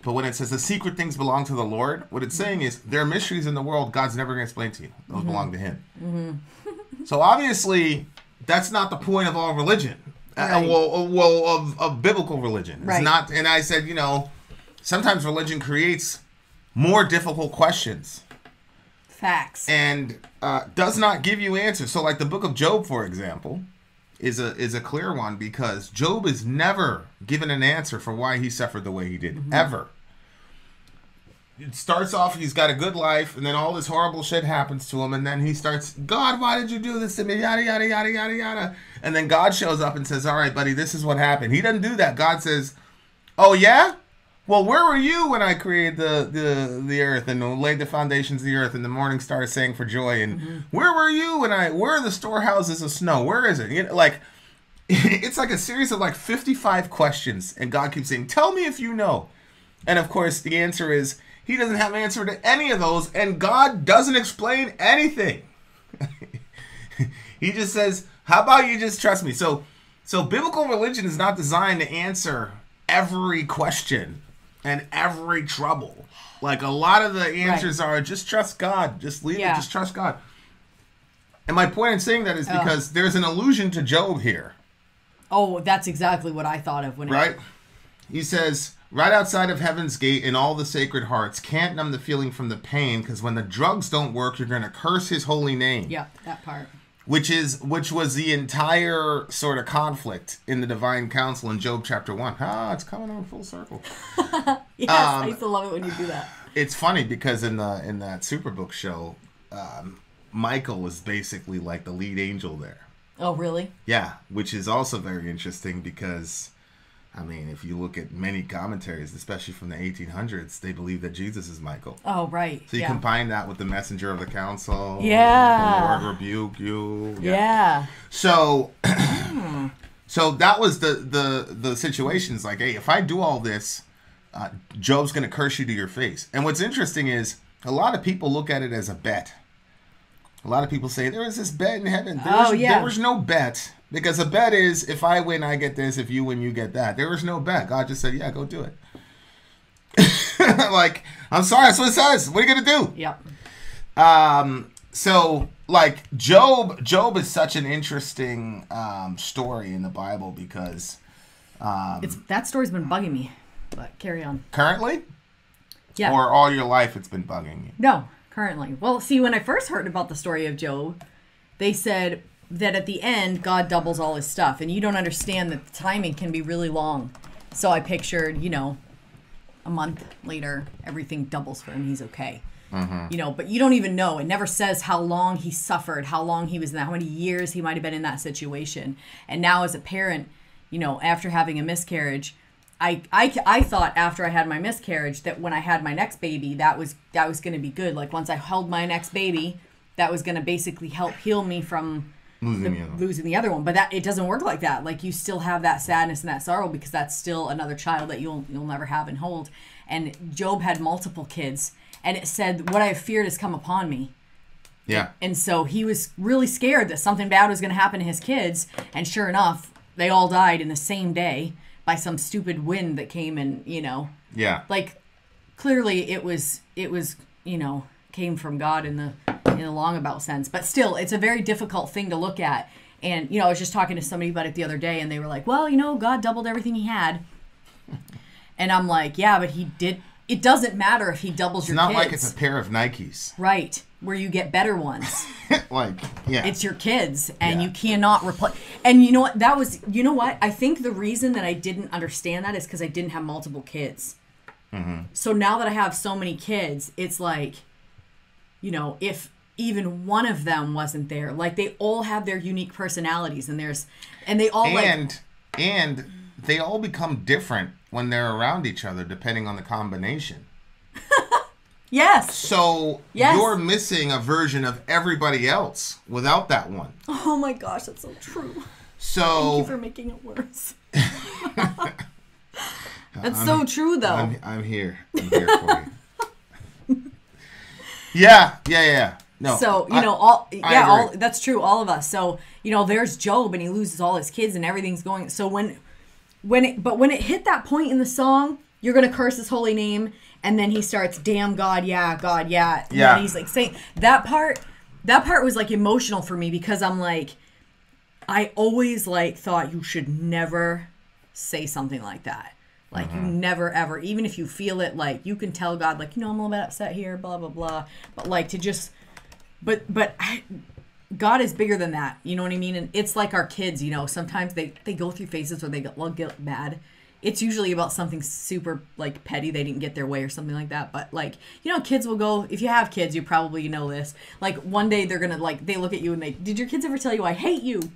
But when it says the secret things belong to the Lord, what it's saying is there are mysteries in the world God's never going to explain to you. Those belong to him. Mm-hmm. So obviously, that's not the point of all religion. Right. Of biblical religion. It's right. not. And I said, sometimes religion creates more difficult questions. Facts. And does not give you answers. So like the book of Job, for example, is a clear one, because Job is never given an answer for why he suffered the way he did, ever. It starts off, he's got a good life, and then all this horrible shit happens to him, and then he starts, God, why did you do this to me? Yada, yada, yada, yada, yada. And then God shows up and says, all right, buddy, this is what happened. He doesn't do that. God says, oh, yeah? Well, where were you when I created the earth and laid the foundations of the earth and the morning star sang for joy? And where were you when where are the storehouses of snow? Where is it? You know, like, it's like a series of like 55 questions, and God keeps saying, tell me if you know. And of course, the answer is, he doesn't have an answer to any of those, and God doesn't explain anything. He just says, how about you just trust me? So biblical religion is not designed to answer every question and every trouble. Like, a lot of the answers are just trust God. Just leave it. Just trust God. And my point in saying that is because there's an allusion to Job here. Oh, that's exactly what I thought of when Right? He says, right outside of heaven's gate in all the sacred hearts, can't numb the feeling from the pain, because when the drugs don't work, you're going to curse his holy name. Yeah, that part. Which was the entire sort of conflict in the divine council in Job chapter 1. It's coming on full circle. Yes, I used to love it when you do that. It's funny because in that Superbook show, Michael was basically like the lead angel there. Oh, really? Yeah, which is also very interesting because, I mean, if you look at many commentaries, especially from the 1800s, they believe that Jesus is Michael. Oh, right. So you combine that with the messenger of the council. Yeah. The Lord rebuke you. Yeah. So, so that was the situations. Like, hey, if I do all this, Job's going to curse you to your face. And what's interesting is a lot of people look at it as a bet. A lot of people say, there is this bet in heaven. There was no bet. Because a bet is, if I win, I get this. If you win, you get that. There was no bet. God just said, yeah, go do it. Like, I'm sorry, that's what it says. What are you going to do? Yep. So, like, Job is such an interesting story in the Bible because... that story's been bugging me, but carry on. Currently? Yeah. Or all your life it's been bugging you? No, currently. Well, see, when I first heard about the story of Job, they said that at the end, God doubles all his stuff. And you don't understand that the timing can be really long. So I pictured, a month later, everything doubles for him. He's okay. But you don't even know. It never says how long he suffered, how long he was in that, how many years he might have been in that situation. And now as a parent, after having a miscarriage, I thought after I had my miscarriage that when I had my next baby, that was going to be good. Like, once I held my next baby, that was going to basically help heal me from losing the other one. But it doesn't work like that. Like, you still have that sadness and that sorrow because that's still another child that you'll never have and hold. And Job had multiple kids, and it said, what I have feared has come upon me. Yeah. And so he was really scared that something bad was going to happen to his kids. And sure enough, they all died in the same day by some stupid wind that came and, Yeah. Like, clearly it was, came from God in the long about sense. But still, it's a very difficult thing to look at. And, I was just talking to somebody about it the other day, and they were like, well, God doubled everything he had. And I'm like, yeah, but he did. It doesn't matter if he doubles your kids. It's not like it's a pair of Nikes. Right. Where you get better ones. Yeah. It's your kids, and you cannot replace. And you know what? I think the reason that I didn't understand that is because I didn't have multiple kids. So now that I have so many kids, it's like, if even one of them wasn't there, like, they all have their unique personalities, and they all and they all become different when they're around each other, depending on the combination. Yes. So you're missing a version of everybody else without that one. Oh my gosh, that's so true. So thank you for making it worse. That's so true, though. I'm here. I'm here for you. Yeah. No. So that's true. All of us. So there's Job, and he loses all his kids, and everything's going. So when it hit that point in the song, you're gonna curse his holy name. And then he starts, damn God, yeah, God, yeah. And he's like saying that part was like emotional for me because I'm like, I always like thought you should never say something like that. Like, you never ever, even if you feel it, like, you can tell God, like, I'm a little bit upset here, blah, blah, blah. But like, to just God is bigger than that. You know what I mean? And it's like our kids, you know, sometimes they go through phases where they get mad. It's usually about something super, like, petty. They didn't get their way or something like that. But, like, you know, kids will go, if you have kids, you probably know this. Like, one day they're going to, like, they look at you and did your kids ever tell you, I hate you?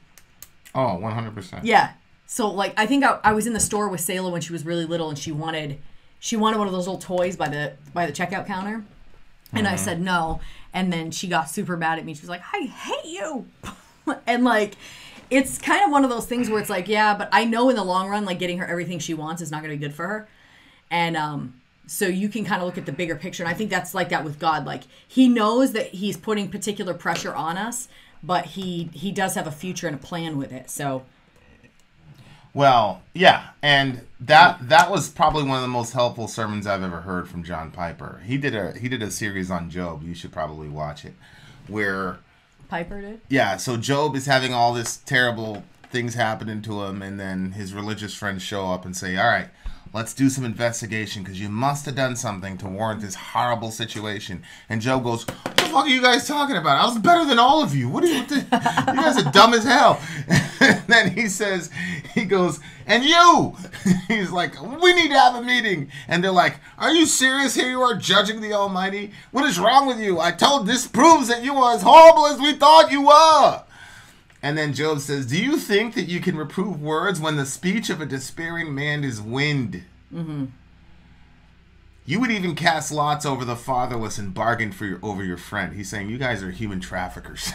Oh, 100%. Yeah. So, like, I think I was in the store with Sayla when she was really little, and she wanted one of those little toys by the checkout counter. And I said no. And then she got super mad at me. She was like, I hate you. And, like, it's kind of one of those things where it's like, yeah, but I know in the long run, like, getting her everything she wants is not going to be good for her. And so you can kind of look at the bigger picture. And I think that's like that with God. Like, he knows that he's putting particular pressure on us, but he does have a future and a plan with it. So... Well, yeah, and that was probably one of the most helpful sermons I've ever heard from John Piper. He did a series on Job. You should probably watch it. Where Piper did? Yeah, so Job is having all this terrible things happening to him, and then his religious friends show up and say, "All right, let's do some investigation because you must have done something to warrant this horrible situation." And Job goes, "What the fuck are you guys talking about? I was better than all of you. You guys are dumb as hell." And then he goes, "And you?" He's like, "We need to have a meeting." And they're like, "Are you serious? Here you are judging the Almighty? What is wrong with you? This proves that you are as horrible as we thought you were." And then Job says, "Do you think that you can reprove words when the speech of a despairing man is wind? Mm-hmm. You would even cast lots over the fatherless and bargain over your friend." He's saying you guys are human traffickers.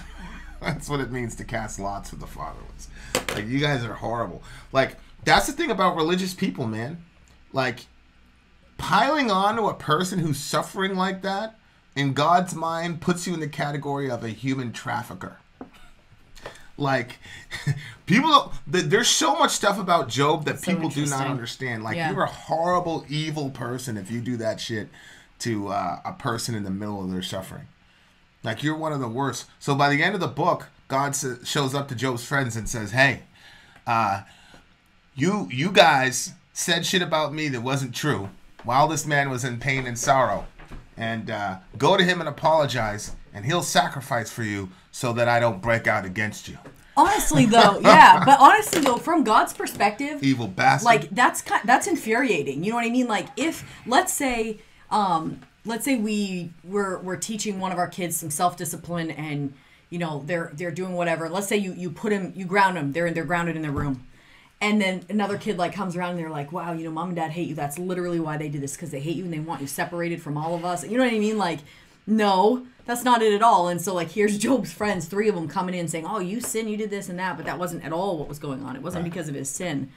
That's what it means to cast lots with the fatherless. Like, you guys are horrible. Like, that's the thing about religious people, man. Like, piling on to a person who's suffering like that, in God's mind, puts you in the category of a human trafficker. Like, there's so much stuff about Job that people do not understand. Like, you're a horrible, evil person if you do that shit to a person in the middle of their suffering. Like, you're one of the worst. So by the end of the book, God shows up to Job's friends and says, "Hey, you guys said shit about me that wasn't true while this man was in pain and sorrow. And go to him and apologize, and he'll sacrifice for you so that I don't break out against you." Honestly, though, yeah. But honestly, though, from God's perspective... Evil bastard. Like, that's infuriating. You know what I mean? Like, if, let's say we're teaching one of our kids some self-discipline and, you know, they're doing whatever. Let's say you ground them. They're grounded in their room. And then another kid, like, comes around and they're like, "Wow, you know, mom and dad hate you. That's literally why they did this, because they hate you and they want you separated from all of us." You know what I mean? Like, no, that's not it at all. And so, like, here's Job's friends, 3 of them coming in saying, "Oh, you sin, you did this and that," but that wasn't at all what was going on. It wasn't because of his sin.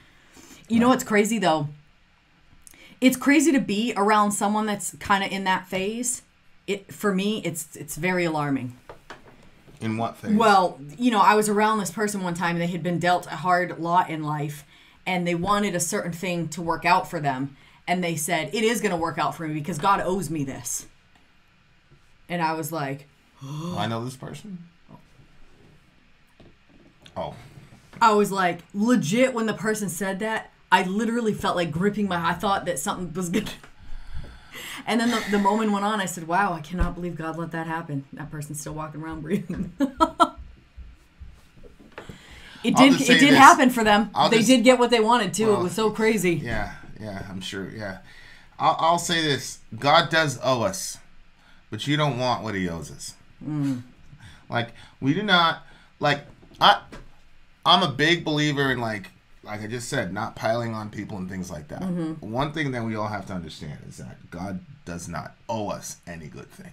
You know what's crazy, though? It's crazy to be around someone that's kind of in that phase. For me, it's very alarming. In what phase? Well, you know, I was around this person one time and they had been dealt a hard lot in life and they wanted a certain thing to work out for them. And they said, "It is going to work out for me because God owes me this." And I was like... Oh, I know this person? Oh. I was like, legit, when the person said that, I literally felt like gripping I thought that something was good. And then the moment went on, I said, "Wow, I cannot believe God let that happen." That person's still walking around breathing. It did happen for them. They did get what they wanted, too. Well, it was so crazy. Yeah, I'm sure, yeah. I'll say this. God does owe us, but you don't want what he owes us. Mm. Like, we do not... Like, I'm a big believer in, like I just said, not piling on people and things like that. Mm-hmm. One thing that we all have to understand is that God does not owe us any good thing.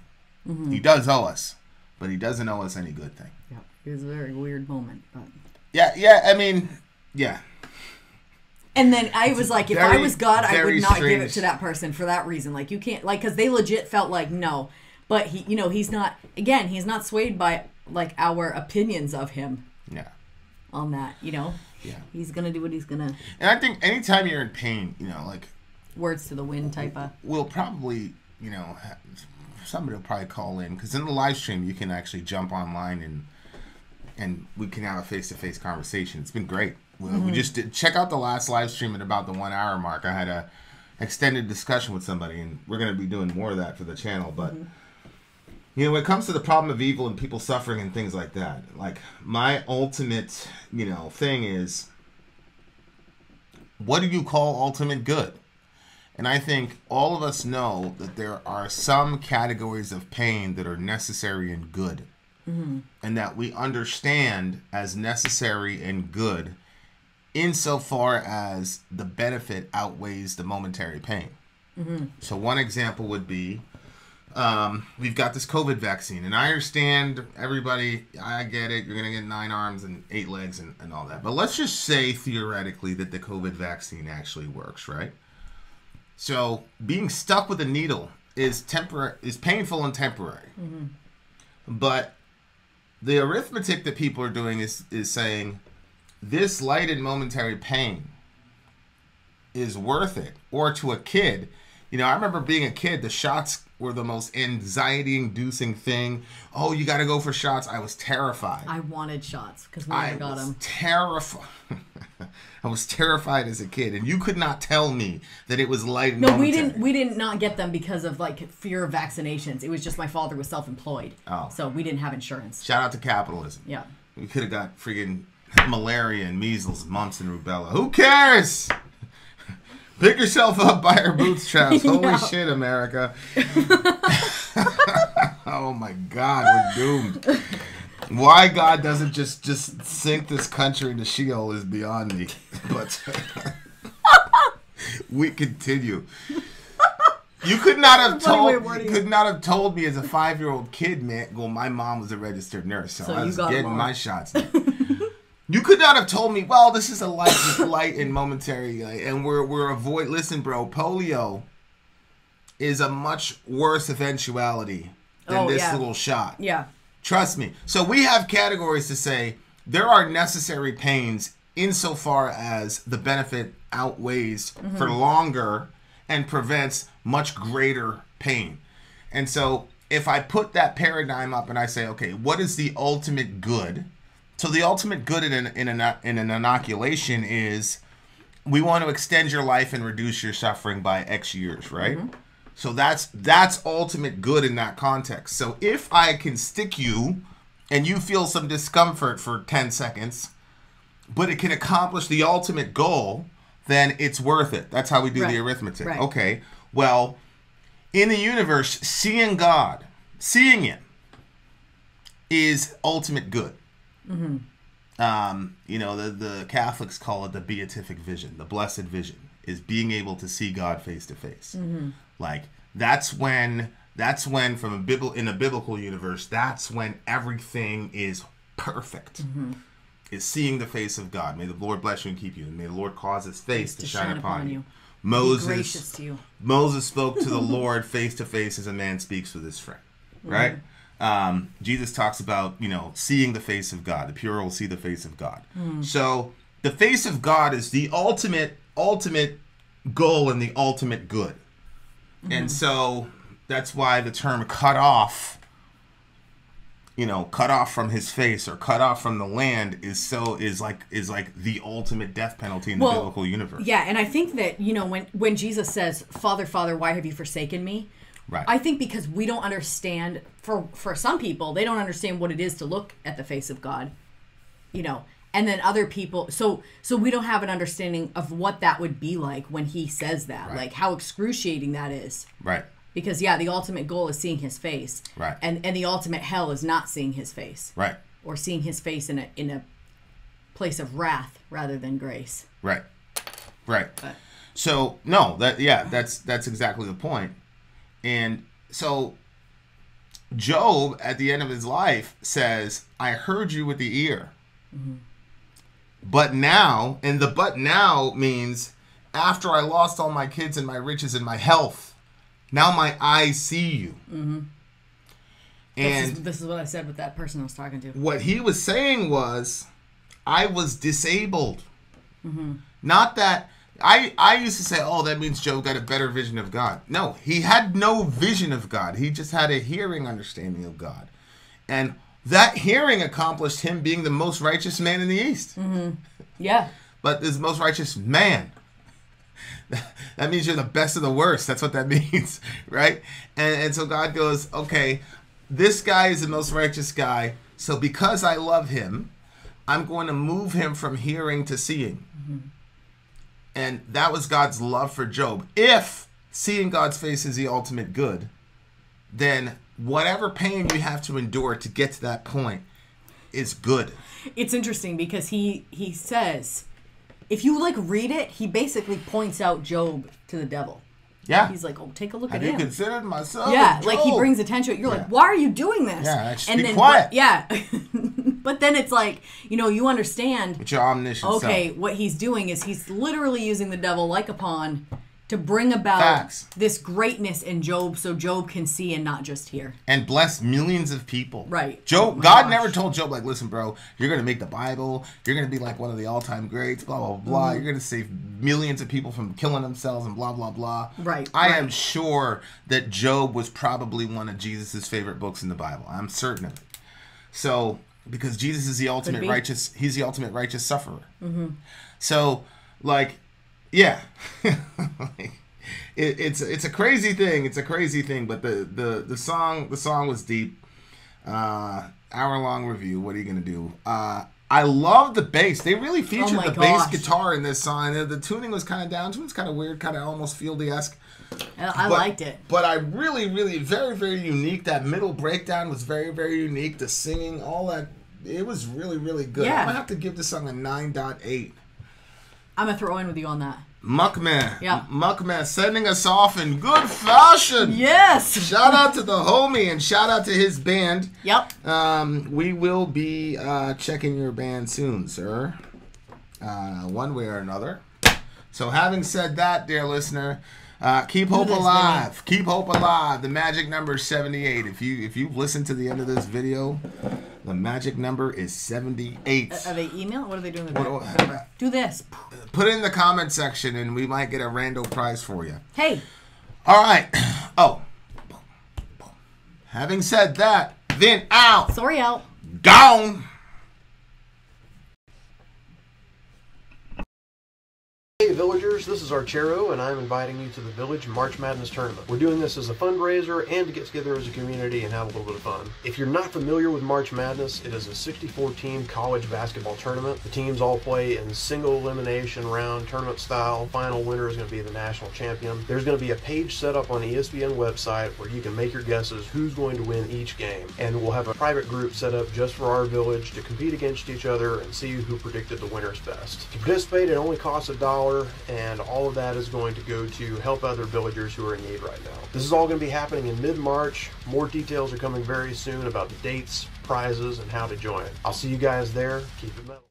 Mm-hmm. He does owe us, but he doesn't owe us any good thing. Yeah, it was a very weird moment. But... Yeah, I mean, yeah. And then I was like, if I was God, I would not give it to that person for that reason. Like, you can't, like, because they legit felt like, no. But, he's not swayed by, like, our opinions of him. Yeah. On that, Yeah. He's going to do what he's going to. And I think anytime you're in pain, like... Words to the wind type of... We'll probably, somebody will probably call in. Because in the live stream, you can actually jump online and we can have a face-to-face conversation. It's been great. We just did... Check out the last live stream at about the 1 hour mark. I had a extended discussion with somebody, and we're going to be doing more of that for the channel. But You know, when it comes to the problem of evil and people suffering and things like that, like my ultimate, thing is, what do you call ultimate good? And I think all of us know that there are some categories of pain that are necessary and good. Mm-hmm. And that we understand as necessary and good insofar as the benefit outweighs the momentary pain. Mm-hmm. So one example would be, we've got this COVID vaccine, and I understand everybody, I get it, you're going to get 9 arms and 8 legs and all that. But let's just say theoretically that the COVID vaccine actually works, right? So being stuck with a needle is painful and temporary. Mm-hmm. But the arithmetic that people are doing is saying this light and momentary pain is worth it. Or to a kid, I remember being a kid, the shots were the most anxiety-inducing thing. Oh, you got to go for shots. I was terrified. I wanted shots because we never got them. Terrified. I was terrified as a kid, and you could not tell me that it was light and momentary. No, we didn't not get them because of fear of vaccinations. It was just my father was self-employed, so we didn't have insurance. Shout out to capitalism. Yeah, we could have got freaking malaria and measles, mumps and rubella. Who cares? Pick yourself up by your bootstraps. Holy shit, America. Oh my God, we're doomed. Why God doesn't just sink this country into Sheol is beyond me. But we continue. You could not have told me as a 5-year-old kid, man. Well, my mom was a registered nurse, so I was getting my shots. You could not have told me, well, this is a light and momentary, and we're avoid. Listen, bro, polio is a much worse eventuality than little shot. Yeah. Trust me. So we have categories to say there are necessary pains insofar as the benefit outweighs for longer and prevents much greater pain. And so if I put that paradigm up and I say, okay, what is the ultimate good? So the ultimate good in an inoculation is we want to extend your life and reduce your suffering by X years, right? Mm-hmm. So that's ultimate good in that context. So if I can stick you and you feel some discomfort for 10 seconds, but it can accomplish the ultimate goal, then it's worth it. That's how we do the arithmetic. Right. Okay, well, in the universe, seeing God, seeing Him, is ultimate good. Mm-hmm. The Catholics call it the beatific vision, the blessed vision, is being able to see God face to face. Mm-hmm. Like that's when from in a biblical universe, that's when everything is perfect. Mm-hmm. Is seeing the face of God. May the Lord bless you and keep you, and may the Lord cause His face to shine upon you. Moses, be gracious to you. Moses spoke to the Lord face to face as a man speaks with his friend. Right? Mm-hmm. Jesus talks about seeing the face of God. The pure will see the face of God. Mm. So the face of God is the ultimate goal and the ultimate good. Mm-hmm. And so that's why the term cut off from His face or cut off from the land is like the ultimate death penalty in the biblical universe. Yeah, and I think that when Jesus says, "Father, Father, why have you forsaken me?" Right. I think because we don't understand, for some people, they don't understand what it is to look at the face of God, and then other people, so we don't have an understanding of what that would be like when He says that, right. Like how excruciating that is. Right. Because the ultimate goal is seeing His face. Right. And the ultimate hell is not seeing His face. Right. Or seeing His face in a place of wrath rather than grace. Right. Right. But, so no, that's exactly the point. And so Job at the end of his life says, "I heard you with the ear." Mm-hmm. But now, and the "but now" means after I lost all my kids and my riches and my health, now my eyes see you. Mm-hmm. And this is what I said with that person I was talking to. What he was saying was, I was disabled. Mm-hmm. Not that I used to say, oh, that means Job got a better vision of God. No, he had no vision of God. He just had a hearing understanding of God. And that hearing accomplished him being the most righteous man in the East. Mm-hmm. Yeah. But this most righteous man. That means you're the best of the worst. That's what that means, right? And so God goes, okay, this guy is the most righteous guy. So because I love him, I'm going to move him from hearing to seeing. And that was God's love for Job. If seeing God's face is the ultimate good, then whatever pain you have to endure to get to that point is good. It's interesting because he says, if you like read it, he basically points out Job to the devil. Yeah. He's like, oh, take a look Have at him. you considered myself? Yeah, Job? like he brings attention. You're like, why are you doing this? Yeah, just and be then, quiet. But, yeah. But then it's like, you know, you understand. It's your omniscient okay, self. what he's doing is he's literally using the devil like a pawn to bring about Facts. this greatness in Job so Job can see and not just hear. And bless millions of people. Right. Job, Oh God gosh. never told Job, like, listen, bro, you're going to make the Bible. You're going to be like one of the all-time greats, blah, blah, blah. You're going to save millions of people from killing themselves and blah, blah, blah. Right. I am sure that Job was probably one of Jesus' favorite books in the Bible. I'm certain of it. So, because Jesus is the ultimate righteous, he's the ultimate righteous sufferer. So, like, yeah. It's a crazy thing. It's a crazy thing. But the song was deep. Hour-long review. What are you gonna do? I love the bass. They really featured the bass guitar in this song. The tuning was kind of down. Tuning was kind of weird, kind of almost Fieldy-esque. I liked it. But I really, very, very unique. That middle breakdown was very, very unique. The singing, all that. It was really, really good. Yeah. I'm gonna have to give this song a 9.8. I'm gonna throw in with you on that. Muk Meh. Yeah. Muk Meh sending us off in good fashion. Yes. Shout out to the homie and shout out to his band. Yep. We will be checking your band soon, sir. One way or another. So having said that, dear listener, keep hope alive. Keep hope alive. The magic number is 78. If you've listened to the end of this video, the magic number is 78. Are they email? What are they doing with that? Do this. Put it in the comment section and we might get a rando prize for you. Hey. All right. Oh. Having said that, Vin out. Sorry out. Gone. Hey Villagers, this is Archero and I'm inviting you to the Village March Madness Tournament. We're doing this as a fundraiser and to get together as a community and have a little bit of fun. If you're not familiar with March Madness, it is a 64-team college basketball tournament. The teams all play in single elimination round tournament style. Final winner is going to be the national champion. There's going to be a page set up on the ESPN website where you can make your guesses who's going to win each game. And we'll have a private group set up just for our village to compete against each other and see who predicted the winners best. To participate, it only costs $1. And all of that is going to go to help other villagers who are in need right now. This is all going to be happening in mid-March. More details are coming very soon about the dates, prizes, and how to join. I'll see you guys there. Keep it metal.